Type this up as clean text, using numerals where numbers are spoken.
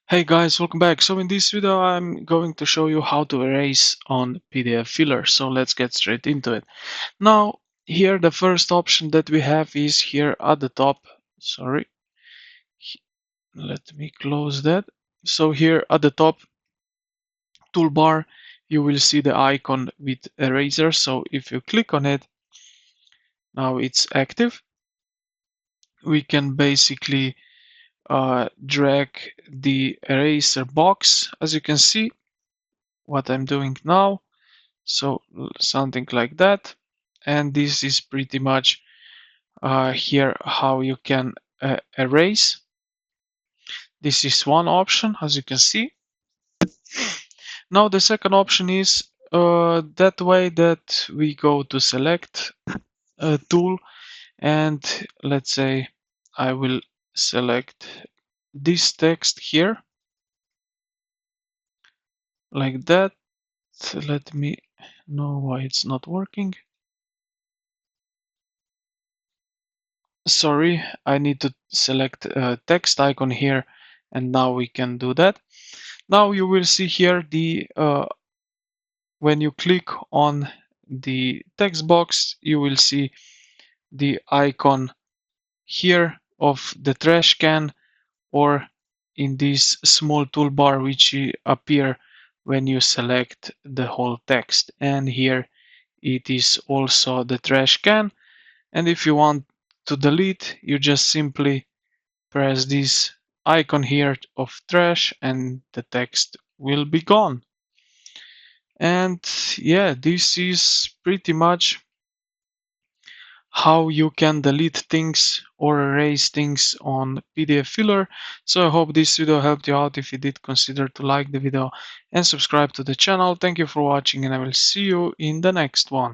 Hey guys, welcome back. So in this video I'm going to show you how to erase on PDFfiller. So let's get straight into it. Now here the first option that we have is here at the top. Sorry, let me close that. So here at the top toolbar you will see the icon with eraser. So if you click on it, now it's active. We can basically drag the eraser box, as you can see what I'm doing now. So something like that. And this is pretty much here how you can erase. This is one option, as you can see. Now the second option is that way that we go to select a tool, and let's say I will select this text here like that. Let me know why it's not working. Sorry, I need to select a text icon here, and now we can do that. Now you will see here the when you click on the text box, you will see the icon here of the trash can, or in this small toolbar which appear when you select the whole text. And here it is also the trash can. And if you want to delete, you just simply press this icon here of trash and the text will be gone. And yeah, this is pretty much how you can delete things or erase things on PDFfiller. So I hope this video helped you out. If you did, consider to like the video and subscribe to the channel. Thank you for watching, and I will see you in the next one.